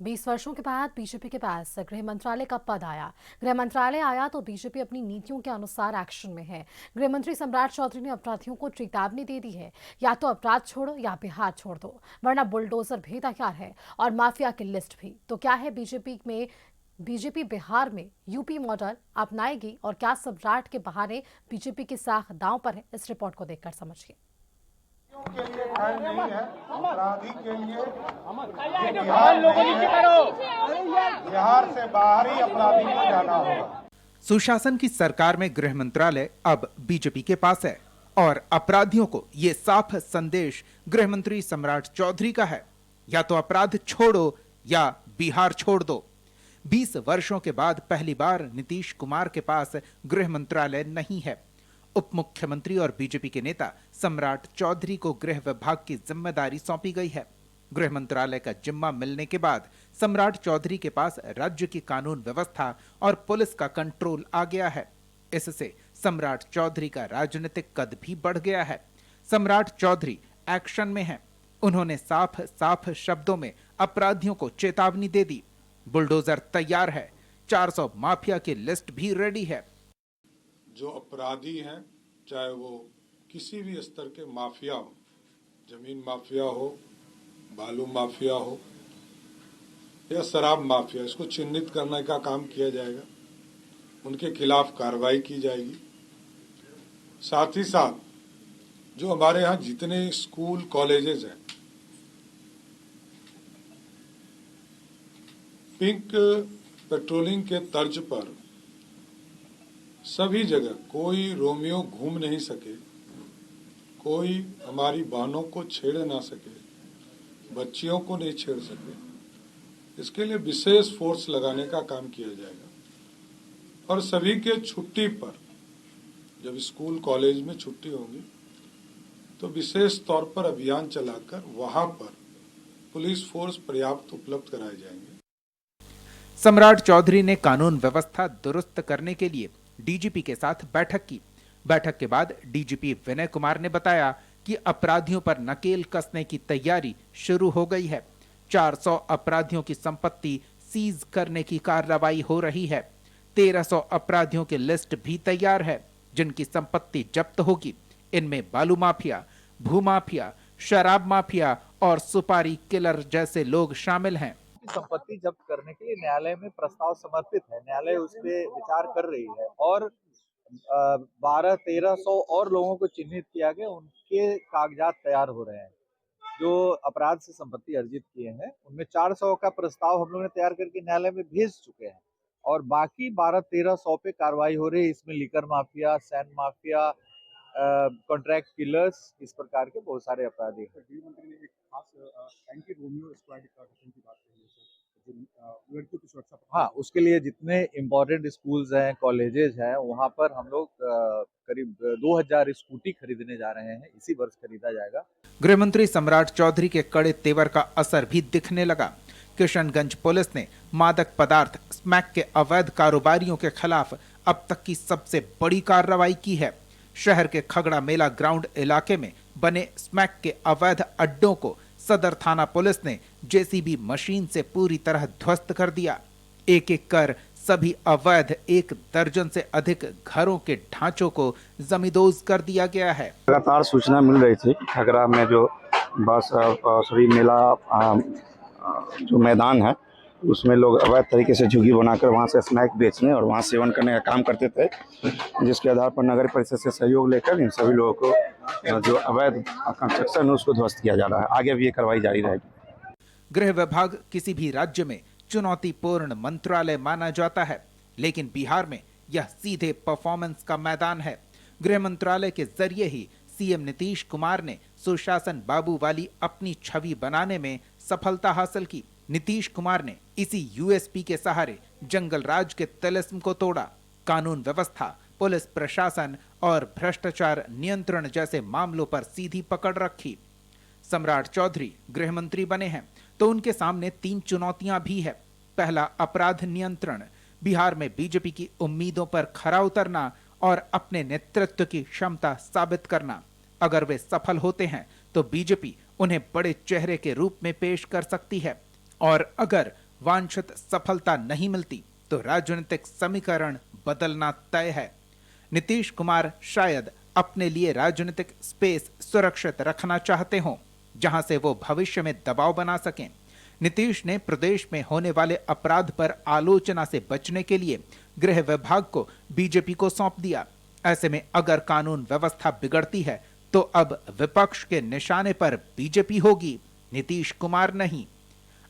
20 वर्षों के बाद बीजेपी के पास गृह मंत्रालय का पद आया। गृह मंत्रालय आया तो बीजेपी अपनी नीतियों के अनुसार एक्शन में है। गृह मंत्री सम्राट चौधरी ने अपराधियों को चेतावनी दे दी है, या तो अपराध छोड़ो या बिहार छोड़ दो, वरना बुलडोजर भी तैयार है और माफिया की लिस्ट भी। तो क्या है बीजेपी बिहार में यूपी मॉडल अपनाएगी और क्या सम्राट के बहाने बीजेपी की साख दांव पर है? इस रिपोर्ट को देखकर समझिए। के लिए टाइम नहीं है, अपराधी के लिए बिहार से बाहर ही अपराधी को जाना होगा। सुशासन की सरकार में गृह मंत्रालय अब बीजेपी के पास है और अपराधियों को ये साफ संदेश गृह मंत्री सम्राट चौधरी का है, या तो अपराध छोड़ो या बिहार छोड़ दो। 20 वर्षों के बाद पहली बार नीतीश कुमार के पास गृह मंत्रालय नहीं है। उप मुख्यमंत्री और बीजेपी के नेता सम्राट चौधरी को गृह विभाग की जिम्मेदारी सौंपी गई है। गृह मंत्रालय का जिम्मा मिलने के बाद सम्राट चौधरी के पास राज्य की कानून व्यवस्था और पुलिस का कंट्रोल आ गया है। इससे सम्राट चौधरी का राजनीतिक कद भी बढ़ गया है। सम्राट चौधरी एक्शन में हैं। उन्होंने साफ साफ शब्दों में अपराधियों को चेतावनी दे दी। बुलडोजर तैयार है, 400 माफिया की लिस्ट भी रेडी है। जो अपराधी हैं, चाहे वो किसी भी स्तर के माफिया हो, जमीन माफिया हो, बालू माफिया हो या शराब माफिया, इसको चिन्हित करने का काम किया जाएगा। उनके खिलाफ कार्रवाई की जाएगी। साथ ही साथ जो हमारे यहाँ जितने स्कूल कॉलेजेस हैं, पिंक पेट्रोलिंग के तर्ज पर सभी जगह कोई रोमियो घूम नहीं सके, कोई हमारी बहनों को छेड़ ना सके, बच्चियों को नहीं छेड़ सके, इसके लिए विशेष फोर्स लगाने का काम किया जाएगा। और सभी के छुट्टी पर, जब स्कूल कॉलेज में छुट्टी होगी तो विशेष तौर पर अभियान चलाकर वहां पर पुलिस फोर्स पर्याप्त उपलब्ध कराए जाएंगे। सम्राट चौधरी ने कानून व्यवस्था दुरुस्त करने के लिए डीजीपी के साथ बैठक की। बैठक के बाद डीजीपी विनय कुमार ने बताया कि अपराधियों पर नकेल कसने की तैयारी शुरू हो गई है। 400 अपराधियों की संपत्ति सीज करने की कार्रवाई हो रही है। 1300 अपराधियों की लिस्ट भी तैयार है जिनकी संपत्ति जब्त होगी। इनमें बालू माफिया, भूमाफिया, शराब माफिया और सुपारी किलर जैसे लोग शामिल हैं। संपत्ति जब्त करने के लिए न्यायालय में प्रस्ताव समर्पित है। न्यायालय उस पर विचार कर रही है और 1200-1300 और लोगों को चिन्हित किया गया, उनके कागजात तैयार हो रहे हैं जो अपराध से संपत्ति अर्जित किए हैं। उनमें 400 का प्रस्ताव हम लोगों ने तैयार करके न्यायालय में भेज चुके हैं और बाकी 1200-1300 पे कार्रवाई हो रही है। इसमें liquor mafia, sand mafia, contract killers, इस प्रकार के बहुत सारे अपराधी हैं। गृह मंत्री ने एक खास एंटी रोमियो स्क्वाड का गठन की बात कही है सर, जो लड़कियों की सुरक्षा। हाँ, उसके लिए जितने इम्पोर्टेंट स्कूल्स हैं, कॉलेजेस हैं, वहाँ पर हम लोग करीब 2000 स्कूटी खरीदने जा रहे हैं। इसी वर्ष खरीदा जाएगा। गृह मंत्री सम्राट चौधरी के कड़े तेवर का असर भी दिखने लगा। किशनगंज पुलिस ने मादक पदार्थ स्मैक के अवैध कारोबारियों के खिलाफ अब तक की सबसे बड़ी कार्रवाई की है। शहर के खगड़ा मेला ग्राउंड इलाके में बने स्मैक के अवैध अड्डों को सदर थाना पुलिस ने जेसीबी मशीन से पूरी तरह ध्वस्त कर दिया। एक एक कर सभी अवैध 1 दर्जन से अधिक घरों के ढांचों को जमींदोज कर दिया गया है। लगातार सूचना मिल रही थी खगड़ा में जो बस सॉरी मेला जो मैदान है उसमें लोग अवैध तरीके से झुग्गी बनाकर वहां से स्नैक बेचने और वहां सेवन करने का काम करते थे, जिसके आधार पर नगर परिषद से सहयोग लेकर इन सभी लोगों को जो अवैध कंस्ट्रक्शन है उसको ध्वस्त किया जा रहा है। आगे भी ये कार्रवाई जारी रहेगी। गृह विभाग किसी भी राज्य में चुनौतीपूर्ण मंत्रालय माना जाता है, लेकिन बिहार में यह सीधे परफॉर्मेंस का मैदान है। गृह मंत्रालय के जरिए ही सीएम नीतीश कुमार ने सुशासन बाबू वाली अपनी छवि बनाने में सफलता हासिल की। नीतीश कुमार ने इसी यूएसपी के सहारे जंगल राज के तिलिस्म को तोड़ा। कानून व्यवस्था, पुलिस प्रशासन और भ्रष्टाचार नियंत्रण जैसे मामलों पर सीधी पकड़ रखी। सम्राट चौधरी गृह मंत्री बने हैं तो उनके सामने 3 चुनौतियां भी है। पहला, अपराध नियंत्रण, बिहार में बीजेपी की उम्मीदों पर खरा उतरना और अपने नेतृत्व की क्षमता साबित करना। अगर वे सफल होते हैं तो बीजेपी उन्हें बड़े चेहरे के रूप में पेश कर सकती है, और अगर वांछित सफलता नहीं मिलती तो राजनीतिक समीकरण बदलना तय है। नीतीश कुमार शायद अपने लिए राजनीतिक स्पेस सुरक्षित रखना चाहते हों, जहां से वो भविष्य में दबाव बना सकें। नीतीश ने प्रदेश में होने वाले अपराध पर आलोचना से बचने के लिए गृह विभाग को बीजेपी को सौंप दिया। ऐसे में अगर कानून व्यवस्था बिगड़ती है तो अब विपक्ष के निशाने पर बीजेपी होगी, नीतीश कुमार नहीं।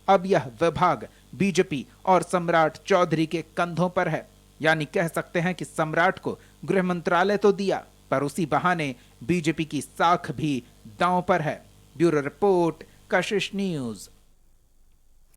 अब यह विभाग बीजेपी और सम्राट चौधरी के कंधों पर है। यानी कह सकते हैं कि सम्राट को गृह मंत्रालय तो दिया, पर उसी बहाने बीजेपी की साख भी दांव पर है। ब्यूरो रिपोर्ट, कशिश न्यूज।